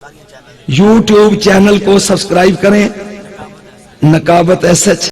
YouTube channel को subscribe करें नकाबत SH।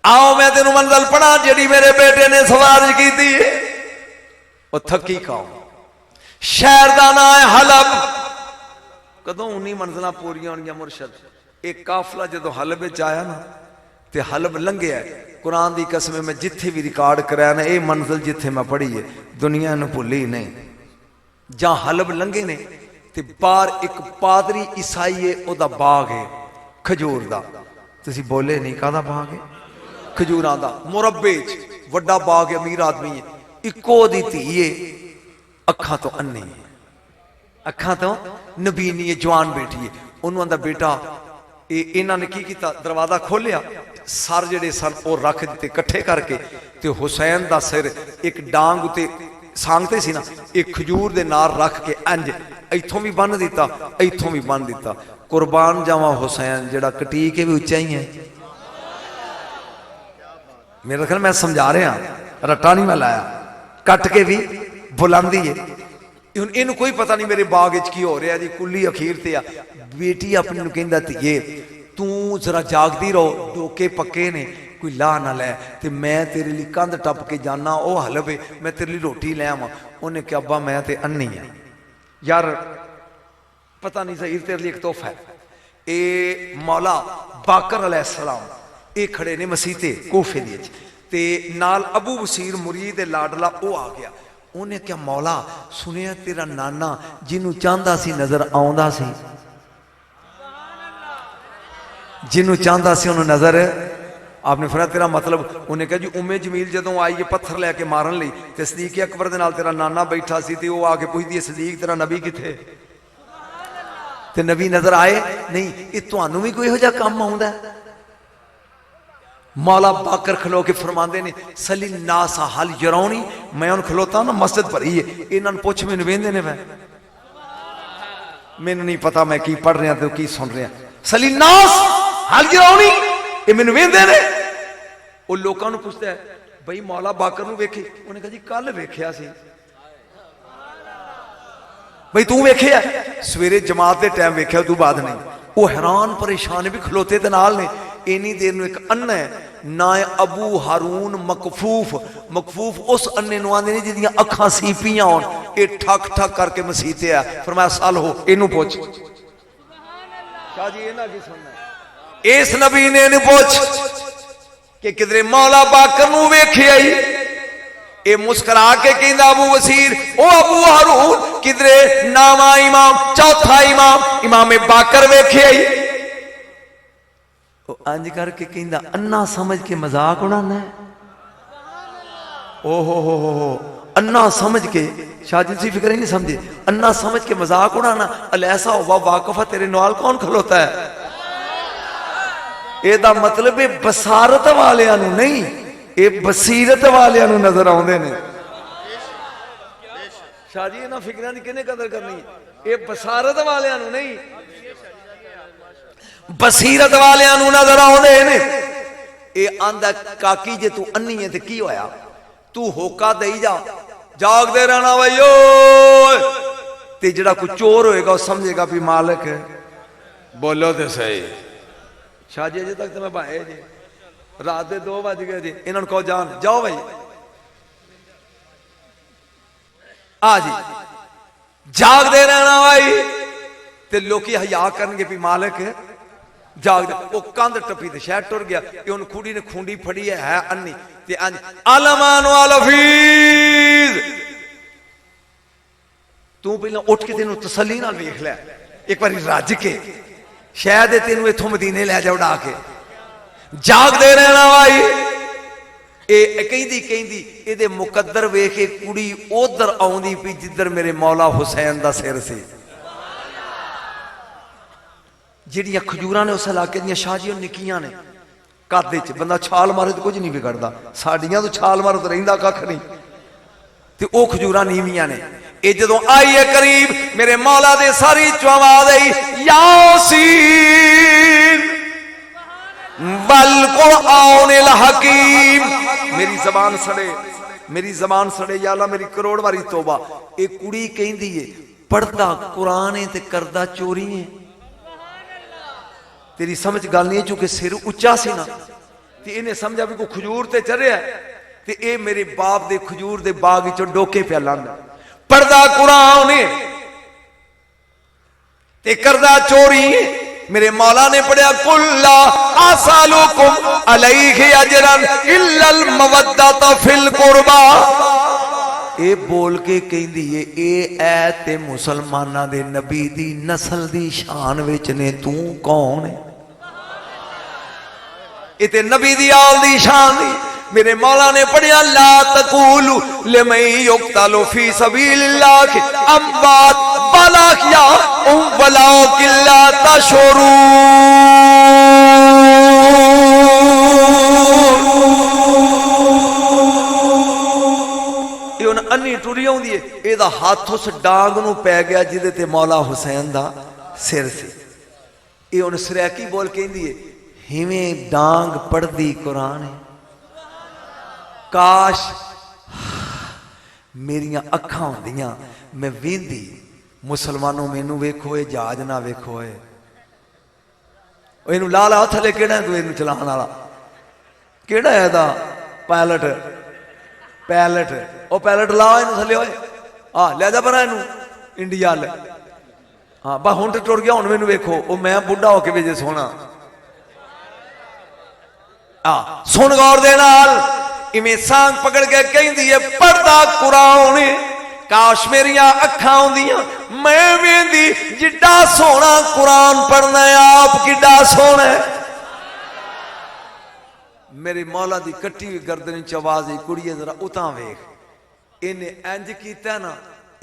आओ मैं तेन मंजिल पढ़ा जी मेरे बेटे ने सवार की थी वो थकी कौम शहर का ना है हलब। कदों 19 मंजिल पूरी होनिया मुर्शद। एक काफिला जो हलब आया ना तो हलब लंघिया कुरान की कसम मैं जिथे भी रिकॉर्ड कराया ना ये मंजिल जिथे मैं पढ़ी है दुनिया ने भुली नहीं। जहां हलब लंघे ने ते बाहर एक पादरी ईसाई है ओदा बाग है खजूर दा। तुसी बोले नहीं कादा बाग है खजूरां दा मुरब्बे च वड्डा बाग है अमीर आदमी है इको दी धी है अखां तो अन्नी है अखां तो नबीनी है जवान बेटी है उन्होंने आंदा बेटा इन्हां ने की कीता दरवाजा खोलिया सर जिहड़े सन वो रख दिते कट्ठे करके ते हुसैन दा सिर एक डांग उते सांगते सी ना एक खजूर दे नाल रख के इंज इथों भी बन दिता इथों भी बन दिता। कुर्बान जावा हुसैन जेड़ा कटी के भी उच्चा ही है। मेरा ख्याल मैं समझा रहा रट्टा नहीं मैं लाया कट के भी बुलंदी है। इन कोई पता नहीं मेरे बाग की हो रहा जी कुली अखीर ते आ बेटी अपनी नूं कहंदा धीए तू जरा जागदी रहो डोके पक्के ने कोई ला ना लै ते मैं तेरे लिए कंध टप के जाना वो हलवे मैं तेरे लिए रोटी ले आवां। उन्हें क्या अब्बा मैं ते अन्नी है यार पता नहीं सही तेरे लिए एक तोहफा है। ये मौला बाकर अलैहिस्सलाम ये खड़े ने मसीते कोफे दे नाल अबू बसीर मुरीद लाडला वो आ गया। उन्हें क्या मौला सुनिया तेरा नाना जिन्हों चाहता सी नजर आउंदा सी जिन्हों चाहता सी उन्होंने नजर आपने फरमाया तेरा मतलब उन्हें कहा जी उम्मे जमील जदों आई है पत्थर लैके मारन लई ते सदीक अकबर दे नाल तेरा नाना बैठा सी ते वो आके पुछदी है सदीक तेरा नबी किथे ते नबी नजर आए नहीं ये तुहानू भी कोई इहो जिहा काम आउंदा है। मौला बाकर खलो के फरमांदे ने सली नास हल जरौनी मैं उन खलोता ना मस्जिद भरी है इन्हां पुछ मैनूं वेंदे ने मैनूं नहीं पता मैं की पढ़ रहा ते की सुन रहा सली नास हल जरौनी ये मैनूं वेंदे ने वो लोगों को पुछता है बई मौला बाकर नूं वेखे उन्हें कहा जी कल वेख्या सी बई तू वेख्या सवेरे जमात के टाइम वेख्या तू बाद नहीं। वो हैरान परेशान भी खलोते दे नाल ने इन्नी देर नूं एक अन्ना है ना अबू हारून मकफूफ मकफूफ उस अन्ने नूं आंदे ने जिहदियां अखां सीपियां होण ये ठक ठक करके मसीते आ फरमाया साल हो इनू पुछ शाह जी इन्हां की सुनना इस नबी ने इनू पुछ कि किधरे मौला बाकर नूं वेख्या ही ये मुस्कुरा के कहंदा अबू वसीर ओ अबू हारून किधरे नामा इमाम चौथा इमाम इमाम बाकर वेख्या ही अंज करके कहंदा अन्ना समझ के मजाक उड़ाना है। ओ हो अन्ना समझ के शादी सी फिक्र ही नहीं समझे अन्ना समझ के मजाक उड़ाना अलैसा हुआ वाकफा तेरे नाल कौन खलोता है। एदा मतलब है बसारत वालियां नूं नहीं ये बसीरत वालियां नूं नजर आउंदे ने। शाह जी इन्हां फिक्रां दी किहने कदर करनी ये बसारत वालियां नूं नहीं बसीरत वालियां नूं नजर आउंदे ने। ये आंदा काकी जे तू अन्नी है ते की होया तू होका देई जा जागदे रहना भाईओ ते जिहड़ा कोई चोर होएगा वो समझेगा भी मालिक बोलो ते सही। शाह जी अजे तक तो मैं भाए जी रात के 2 बज गए जी इन्होंने कहो जान जाओ भाई आ जी जागदे रहना भाई ते लोकी हया करनगे भी मालिक जागदे वो कंध टपी ते शहर टुर गया ये उन कुड़ी ने खूंडी फड़ी है अन्नी ते अंज अलमान वाल हफीज तू पहला उठ के तेन तसल्ली नाल वेख लै एक बार रज के शायद तेन इथों मदीने लै जा उड़ा के जागदे रहना भाई कहती ये मुकद्दर वेख के कुड़ी उधर आउंदी पई जिधर मेरे मौला हुसैन दा सिर से जिहड़ियां खजूरां ने उस इलाके दियां शाह जी निक्कियां ने कद च बंदा छाल मारे तो कुछ नहीं बिगड़दा साडियां तो छाल मारो तो रहिंदा कख नहीं ते ओ खजूरां नीवियां ने। ये जदों आई है करीब मेरे मौला दे सारी आवाज आई यासीन बल कुरआनिल हकीम मेरी जबान सड़े या अल्लाह मेरी करोड़ वारी तौबा। एक कुड़ी कहंदी है पढ़ता कुरान है ते करदा चोरी है। तेरी समझ गल नहीं है, चूंकि सिर उच्चा सी ना ते इन्हें समझा भी कोई खजूर ते चढ़िया ते ये मेरे बाप दे खजूर दे बाग चो डोके पिया लांदा। पढ़दा कुरान है ते करदा चोरी। मेरे मौला ने पढ़िया कुल्ला आसालुकुम अलैहि अजरन इल्लल मवद्दत फिल कुर्बा। ये बोल के कहंदी है ये ऐ ते मुसलमाना दे नबी दी नस्ल दी शान विच ने, तू कौन है? ये ते नबी दी आल दी शान दी। मेरे मौला ने पढ़िया ला तकूलु लिमन युक्तलु फी सबीलिल्लाह अम्वात बला या वला किल्ला तशुरू। ये उन अन्नी टुरी आउंदी है, एदा हाथ उस डांग नू पै गया जिदे ते मौला हुसैन दा सिर सी। ये उन सरैकी बोल कहंदी है हिवें डांग पढ़दी कुरान है। काश मेरिया अखां होंदियां मैं वेंदी। मुसलमानों मैनू वेखो ये जहाज ना वेखो इनू ला ला थले केड़ा तू इनू चलाण वाला केड़ा है दा पायलट पायलट ओ पायलट ला इनू थले ओए आ ले जा परा इनू इंडिया ले। हाँ बा हुण ते टुर गया हुण मैनू वेखो ओ मैं बुढ़ा होके वेजे सोना। सुन गौर दे नाल इवें सांग पकड़ के कहंदी है पढ़दा कुरान काश मेरिया अखां होंदियां मैं वेंदी जिड्डा सोहना कुरान पढ़ना आप किड्डा सोहना है। मेरे मौला दी कट्टी हुई गर्दन च आवाज आई कुड़िए जरा उतां वेख। इन्हें इंज कीता ना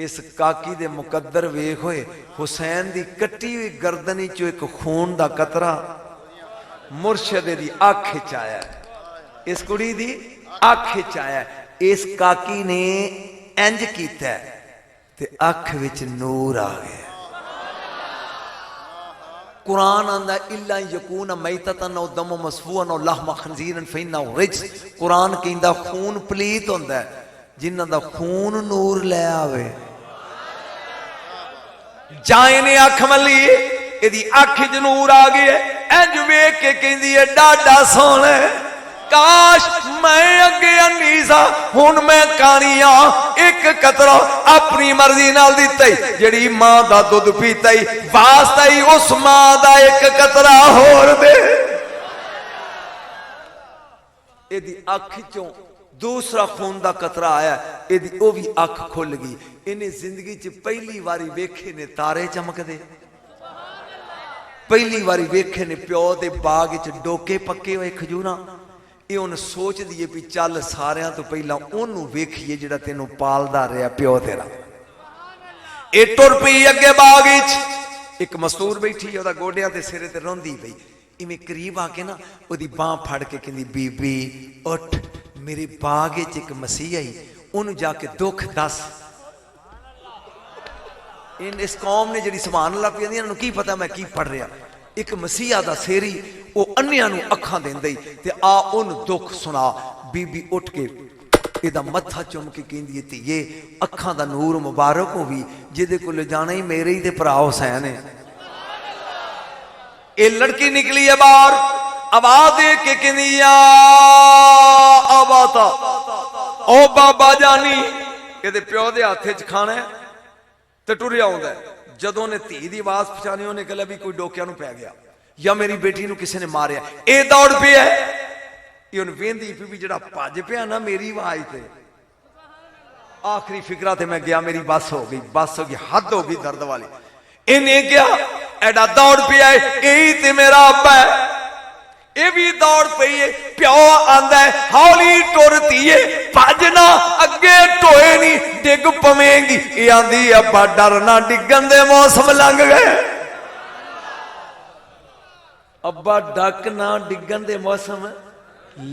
इस काकी दे मुकद्दर वेख होए हुसैन दी कट्टी हुई गर्दन चो एक खून दा कतरा मुर्शद दी अख च आया। इस कुड़ी दी अख च आया। इस काकी ने इंज कीता ते अख विच नूर आ गया। कुरान आंदा इल्ला यकून मैततन औ दम मसफूअन औ लहम खंजीरन फइन्नहु रिज्स। कुरान कहंदा खून पलीत हुंदा है जिन्हां दा खून नूर ले आवे। जाए ने अख मली इहदी अख च नूर आ गया। इंज वेख के कहंदी है डाडा सोहना काश मैं अगे अन्नी सा हुण मैं कानिया एक कतरा अपनी मर्जी नाल दिता ही जेड़ी मां दा दुध पीता ही वास्ता ही उस मां दा एक कतरा होर दे। इहदी अख चों दूसरा खून दा कतरा आया इहदी ओ भी अख खुल गई। इन्हें जिंदगी च पहली बारी वेखे ने तारे चमकदे। पहली बारी वेखे ने प्यो दे बाग च डोके पक्के हुए खजूरा। ये उन सोच दिए भी चल सारियां तो पहला ओनू वेखिए जिहड़ा तेनू पालदा रहा प्यो तेरा। ये टुर पई अगे बाग च एक मस्तूर बैठी ओदा गोडियां ते सिरे ते रोंदी पई। इवें करीब आके ना ओदी बांह फड़ के कहंदी बीबी उठ मेरे बाग च एक मसीह आई ओनू जाके दुख दस। इस कौम ने जी समान ला पी इन्होंने की पता मैं की पढ़ रहा। एक मसीहा दा सेरी वो अन्नियां नूं अखां देंदा ही ते आ उन दुख सुना। बीबी उठ के इहदा मत्था चुम के कहंदी है धीए अखां दा नूर मुबारक होवी जिहदे कोल जाना ही मेरे ही ते भरा हुसैन है। ये लड़की निकली है बाहर आवाज दे के कहंदी या आबाता ओ बाबा जानी इहदे प्यो दे हाथ च खाना है ते टुरिया आउंदा है। जदों ने धी दी आवाज पछानी उन्हें कहा भी कोई डोकिया नूं पै गया या मेरी बेटी नूं किसी ने मारिया। ये दौड़ पिया ये हुण वेंदी भी जिहड़ा भज पिया ना मेरी आवाज ते आखिरी फिक्रा ते मैं गया मेरी बस हो गई हद हो गई दर्द वाली। इन्हें गया एडा दौड़ पिया यही ते मेरा अब्बा है। ये भी दौड़ पई है प्यो आंदा है हौली टुरती है भजना अगे टोए नहीं डिग पवेंगी। ये आंदी अब्बा डरना डिगन दे मौसम लंघ गए। अब्बा डक ना डिगन दे मौसम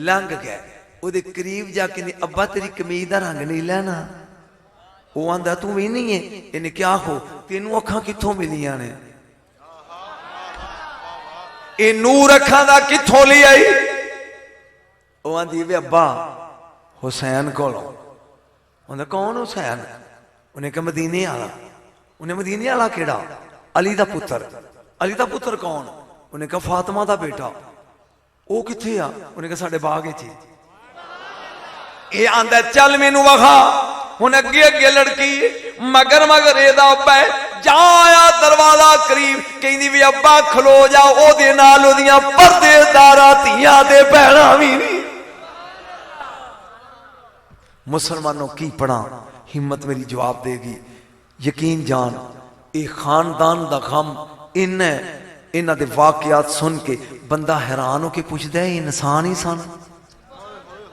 लंघ गए। ओदे करीब जाके नहीं अब्बा तेरी कमीज दा रंग नहीं लेना। वो आंदा तू भी नहीं है। इन्हें क्या हो तेनू अखां कित्थों मिलियां ने ये नूर अखां दा कित्थों ले आई। वो आंदी वे अब्बा हुसैन कोलों। उन्हें कौन हुसैन? उन्हें कहा मदीने आला। उन्हें मदीने वाला केड़ा? अली दा पुत्र। अली दा पुत्र कौन? उन्हें कहा फातिमा दा बेटा। वो किथे आ? उन्हें कहा साडे बाग च। ये आंदा चल मैनू वखा। हुण अगे अगे लड़की मगर मगर एदा अब्बा है, जा आया दरवाजा करीब, कहंदी भी अब्बा खलो जा, ओदे नाल ओदियां परदेदारां धीआं ते भैणां वी नहीं। मुसलमानों की पढ़ा, हिम्मत मेरी जवाब देगी। यकीन जान ये खानदान दा गम इन्हां दे वाकयात सुन के बंदा हैरान होके पुछदा है इंसान ही सन?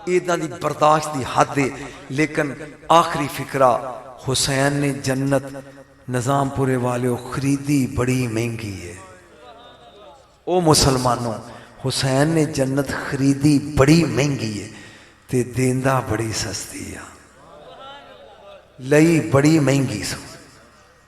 इदां दी बर्दाश्त दी हद है। लेकिन आखिरी फिक्रा, हुसैन ने जन्नत निजामपुरे वाले खरीदी बड़ी महंगी है। ओ मुसलमानों, हुसैन ने जन्नत खरीदी बड़ी महंगी है ते देंदा बड़ी सस्ती आ। लई बड़ी महंगी सो।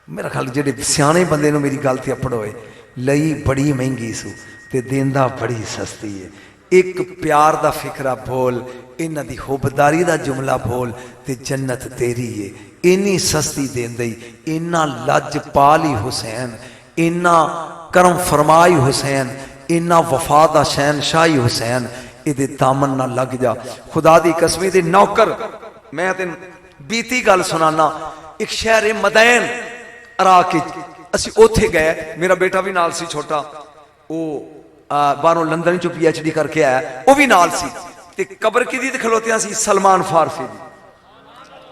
मेरा ख्याल जेडे सियाने बंदे नूं मेरी गल ते अपड़ होए, लई बड़ी महंगी सो ते देंदा बड़ी सस्ती है। एक प्यार दा फिकरा बोल, इन्हां दी हुबदारी दा जुमला बोल ते जन्नत तेरी है। इन्नी सस्ती देंदई, इन्ना लजपाल ही हुसैन, इन्ना करम फरमाई हुसैन, इन्ना वफा दा शहनशाही हुसैन। इहदे दामन ना लग जा। खुदा दी कसम दे नौकर, मैं तेन बीती गल सुनाना। एक शहर है मदैन इराक, असी उत्थे गए, मेरा बेटा भी नाल सी छोटा, वो बाहरों लंदन चो PhD करके आया, वो भी नाल सी। ते कबर किहदी ते खलोतियां सी? सलमान फारसी दी।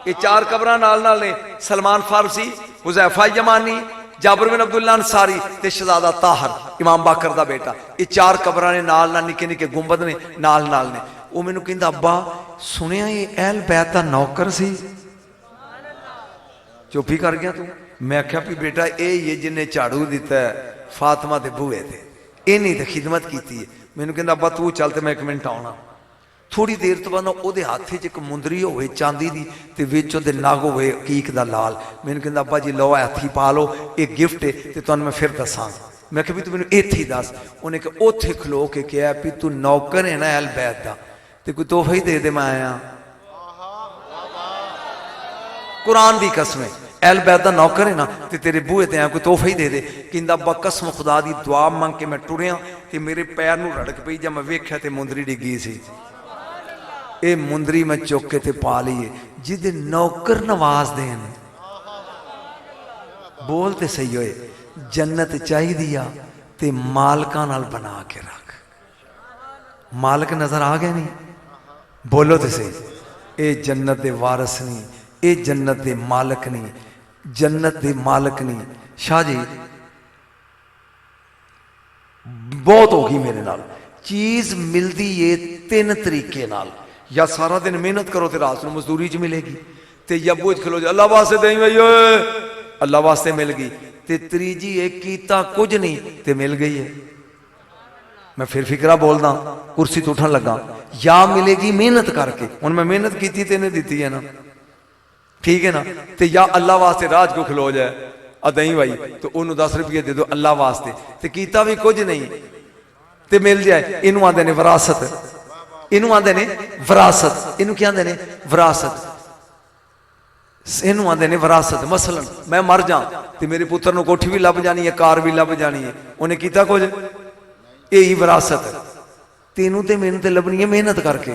ये 4 कबरां नाल नाल ने, सलमान फारसी, हुज़ैफा यमानी, जाबिर बिन अब्दुल्ला अंसारी ते शहजादा ताहर, इमाम बाकर दा बेटा। ये 4 कबरां ने नाल नाल, निक्के निक्के गुंबद ने नाल नाल ने। वो मैनू कहंदा अब्बा सुनिया ये अहल बैत दा नौकर सी? चुप ही कर गया तू। मैं आख्या भी बेटा ये जिन्हें झाड़ू दिता है फातिमा दे बूहे ते, इन्हीं ते खिदमत की है। मैनू कहंदा अब्बा तू चल ते मैं 1 मिनट आउणा। थोड़ी देर तो बाद ओहदे हाथ च एक मुंदरी होवे चांदी दी ते विच ओहदे नग होवे कीक दा लाल। मैनू कहंदा अब्बा जी लो हाथी पा लो, ये गिफ्ट है ते तुहानू मैं फिर दसां। मैं कहा भी तू मैनू इत्थे ही दस। उन्हें कहा उत्थे खलो के कहा भी तू नौकर है ना अहल बैत दा, ते कोई तोहफा ही दे दे, मैं आया। कुरान दी कसम है, अहल बैत दा नौकर है ना ते तेरे बूहे ते आया, कोई तोहफा ही दे दे। कहंदा अब्बा कसम खुदा दी दुआ मंग के मैं टुरिया ते मेरे पैर नू रड़क पई, जब मैं वेख्या ते मुंदरी डिगी सी। ये मुंदरी मैं चुक के ते पा ली है। जिदे नौकर नवाज देन, बोल ते सही होए, जन्नत चाहिदी आ ते मालकां नाल बना के रख। मालक नजर आ गए नहीं? बोलो ते सही। ये जन्नत दे वारस नहीं, ये जन्नत दे मालक नहीं, जन्नत दे मालक नहीं। शाह जी बहुत होगी मेरे नाल। चीज मिलती है 3 तरीके नाल, या सारा दिन मेहनत करो तो रात को मजदूरी च मिलेगी, ते या बोझ खलो जो अल्लाह वास्ते दई भाई अल्लाह वास्ते मिल गई, ते त्रीजी एक कीता कुछ नहीं ते मिल गई है। मैं फिर फिकरा बोलदा, कुर्सी तो उठन लगा। या मिलेगी मेहनत करके, हुण मैं मेहनत की ते इन्हें दी है ना, ठीक है ना, ते या अल्लाह वास्ते राज को खलो जाए दई भाई तो उन्होंने 10 रुपये दे दो अल्लाह वास्ते, ते कीता भी कुछ नहीं ते मिल जाए। इनू आंदे ने विरासत, इनू आंदे ने विरासत, इनू क्या आंदे ने विरासत, इनू आंदे ने विरासत। मसलन मैं मर जा ते मेरे पुत्र नू कोठी भी लभ जानी है, कार भी लभ जानी है, उन्हें कीता कुछ, यही विरासत। तेनू ते मैनू ते लभनी है मेहनत करके।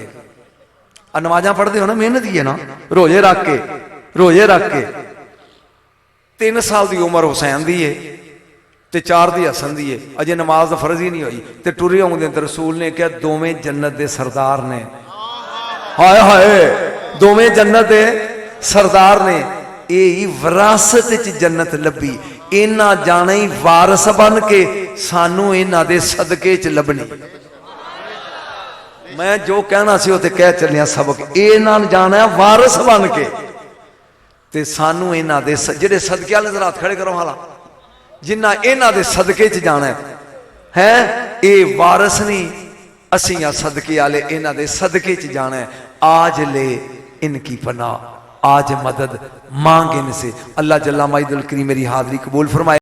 नमाजा पढ़ते हो ना, मेहनत ही है ना, रोजे रख के, रोजे रख के। 3 साल की उम्र हुसैन दी है ते 4 दी हसन दी है, अजे नमाज तो फर्ज ही नहीं हुई, ते टुरे आउंदे रसूल ने कहा दोवें जन्नत दे सरदार ने। हाय हाय, दोवें जन्नत दे सरदार ने। यही विरासत च जन्नत लभी। इन्हां जाना ही वारस बन के, सानू इन्हां दे सदके च लभनी। मैं जो कहना सी उते कह चलिया सबक। इन्हां जाना है वारस बन के, ते सानू इन्हां दे जिहड़े सदके वाले हाथ खड़े करो हाला, जिन्ना इन्हां दे सदके च जाना है, ये वारस नहीं, असियां सदके वाले इन्हां दे सदके च जाना है। आज ले इनकी पनाह, आज मदद मांग इनसे। अल्लाह जल्ला माइदुल करीम मेरी हाजिरी कबूल फरमाए।